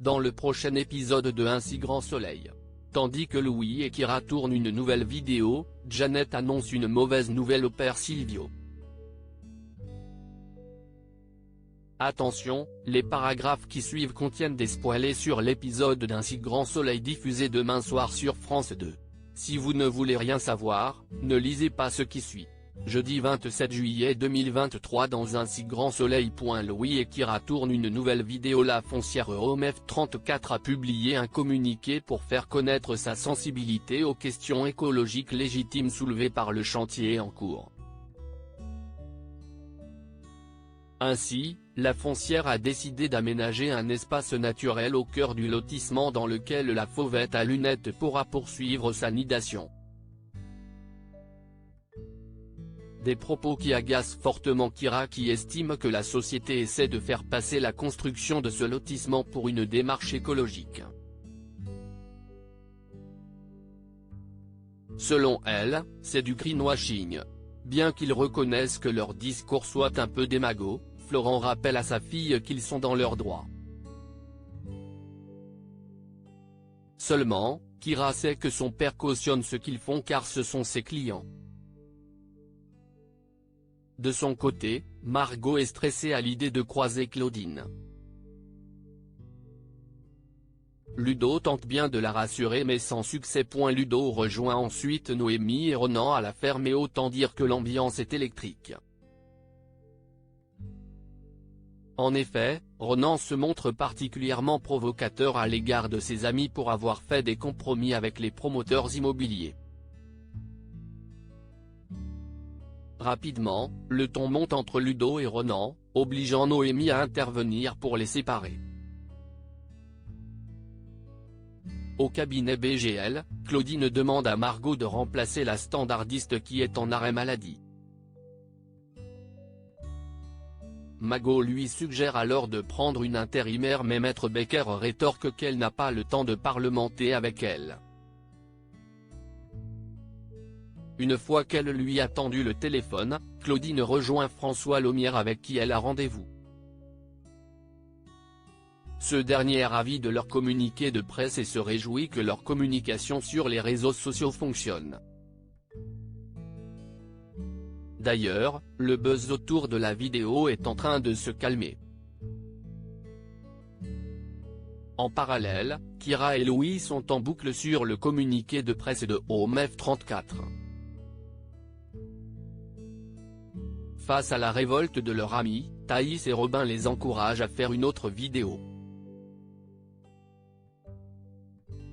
dans le prochain épisode de Un si grand soleil. Tandis que Louis et Kyra tournent une nouvelle vidéo, Janet annonce une mauvaise nouvelle au père Silvio. Attention, les paragraphes qui suivent contiennent des spoilers sur l'épisode d'Un si grand soleil diffusé demain soir sur France 2. Si vous ne voulez rien savoir, ne lisez pas ce qui suit. Jeudi 27 juillet 2023 dans Un si grand soleil. Louis et Kyra tournent une nouvelle vidéo. La foncière OMF34 a publié un communiqué pour faire connaître sa sensibilité aux questions écologiques légitimes soulevées par le chantier en cours. Ainsi, la foncière a décidé d'aménager un espace naturel au cœur du lotissement dans lequel la fauvette à lunettes pourra poursuivre sa nidation. Des propos qui agacent fortement Kyra, qui estime que la société essaie de faire passer la construction de ce lotissement pour une démarche écologique. Selon elle, c'est du greenwashing. Bien qu'ils reconnaissent que leur discours soit un peu démago, Florent rappelle à sa fille qu'ils sont dans leurs droits. Seulement, Kyra sait que son père cautionne ce qu'ils font car ce sont ses clients. De son côté, Margot est stressée à l'idée de croiser Claudine. Ludo tente bien de la rassurer mais sans succès. Ludo rejoint ensuite Noémie et Ronan à la ferme et autant dire que l'ambiance est électrique. En effet, Ronan se montre particulièrement provocateur à l'égard de ses amis pour avoir fait des compromis avec les promoteurs immobiliers. Rapidement, le ton monte entre Ludo et Ronan, obligeant Noémie à intervenir pour les séparer. Au cabinet BGL, Claudine demande à Margot de remplacer la standardiste qui est en arrêt maladie. Margot lui suggère alors de prendre une intérimaire mais Maître Becker rétorque qu'elle n'a pas le temps de parlementer avec elle. Une fois qu'elle lui a tendu le téléphone, Claudine rejoint François Lomière avec qui elle a rendez-vous. Ce dernier a avis de leur communiqué de presse et se réjouit que leur communication sur les réseaux sociaux fonctionne. D'ailleurs, le buzz autour de la vidéo est en train de se calmer. En parallèle, Kyra et Louis sont en boucle sur le communiqué de presse de OMF34. Face à la révolte de leurs amis, Thaïs et Robin les encouragent à faire une autre vidéo.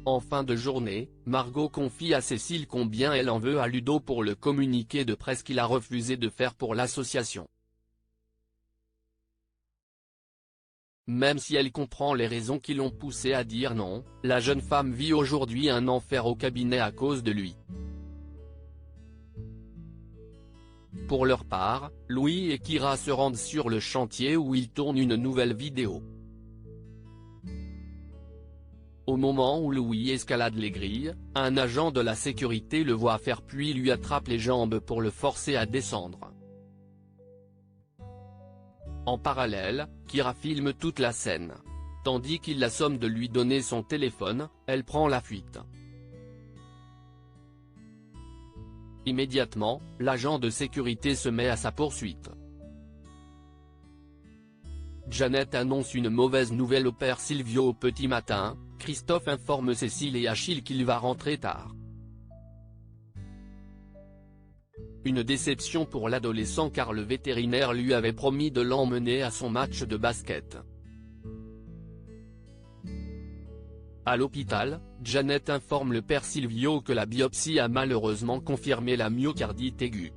En fin de journée, Margot confie à Cécile combien elle en veut à Ludo pour le communiqué de presse qu'il a refusé de faire pour l'association. Même si elle comprend les raisons qui l'ont poussée à dire non, la jeune femme vit aujourd'hui un enfer au cabinet à cause de lui. Pour leur part, Louis et Kyra se rendent sur le chantier où ils tournent une nouvelle vidéo. Au moment où Louis escalade les grilles, un agent de la sécurité le voit faire puis lui attrape les jambes pour le forcer à descendre. En parallèle, Kyra filme toute la scène. Tandis qu'il l'assomme de lui donner son téléphone, elle prend la fuite. Immédiatement, l'agent de sécurité se met à sa poursuite. Janet annonce une mauvaise nouvelle au père Silvio au petit matin. Christophe informe Cécile et Achille qu'il va rentrer tard. Une déception pour l'adolescent car le vétérinaire lui avait promis de l'emmener à son match de basket. À l'hôpital, Janet informe le père Silvio que la biopsie a malheureusement confirmé la myocardite aiguë.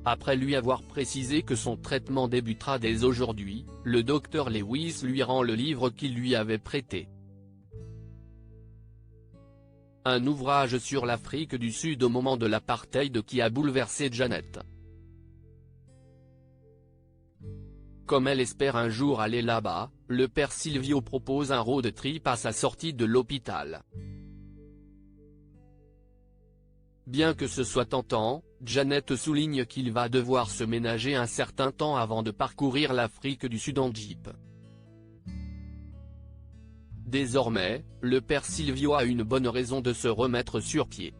Après lui avoir précisé que son traitement débutera dès aujourd'hui, le docteur Lewis lui rend le livre qu'il lui avait prêté. Un ouvrage sur l'Afrique du Sud au moment de l'apartheid qui a bouleversé Janet. Comme elle espère un jour aller là-bas, le père Silvio propose un road trip à sa sortie de l'hôpital. Bien que ce soit tentant, Janet souligne qu'il va devoir se ménager un certain temps avant de parcourir l'Afrique du Sud en jeep. Désormais, le père Silvio a une bonne raison de se remettre sur pied.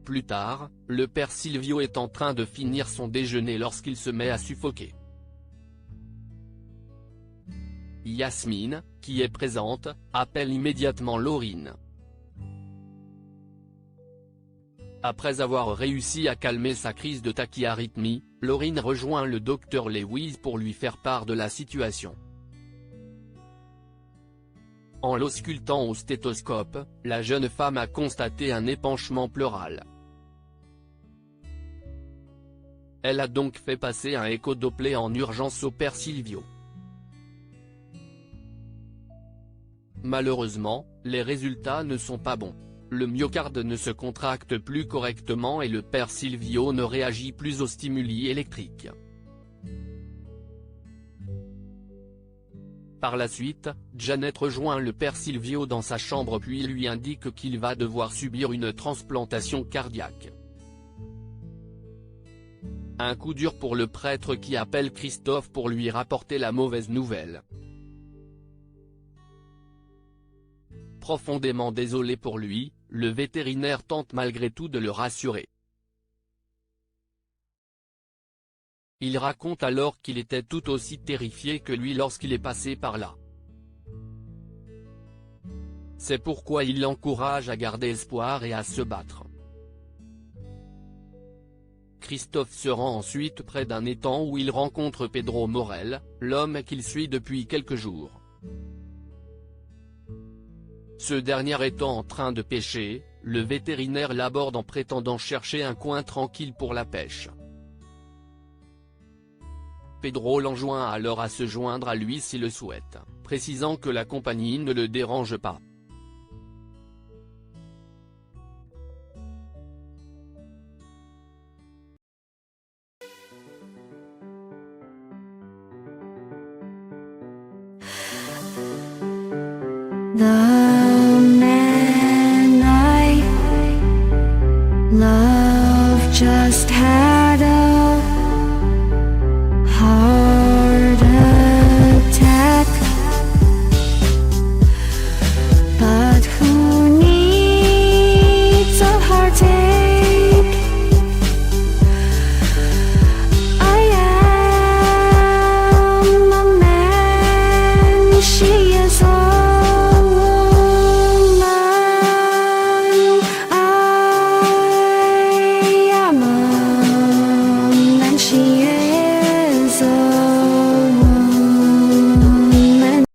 Plus tard, le père Silvio est en train de finir son déjeuner lorsqu'il se met à suffoquer. Yasmine, qui est présente, appelle immédiatement Laurine. Après avoir réussi à calmer sa crise de tachyarrhythmie, Laurine rejoint le docteur Lewis pour lui faire part de la situation. En l'auscultant au stéthoscope, la jeune femme a constaté un épanchement pleural. Elle a donc fait passer un écho-doppler en urgence au père Silvio. Malheureusement, les résultats ne sont pas bons. Le myocarde ne se contracte plus correctement et le père Silvio ne réagit plus aux stimuli électriques. Par la suite, Janet rejoint le père Silvio dans sa chambre puis lui indique qu'il va devoir subir une transplantation cardiaque. Un coup dur pour le prêtre qui appelle Christophe pour lui rapporter la mauvaise nouvelle. Profondément désolé pour lui, le vétérinaire tente malgré tout de le rassurer. Il raconte alors qu'il était tout aussi terrifié que lui lorsqu'il est passé par là. C'est pourquoi il l'encourage à garder espoir et à se battre. Christophe se rend ensuite près d'un étang où il rencontre Pedro Morel, l'homme qu'il suit depuis quelques jours. Ce dernier étant en train de pêcher, le vétérinaire l'aborde en prétendant chercher un coin tranquille pour la pêche. Pedro l'enjoint alors à se joindre à lui s'il le souhaite, précisant que la compagnie ne le dérange pas. 나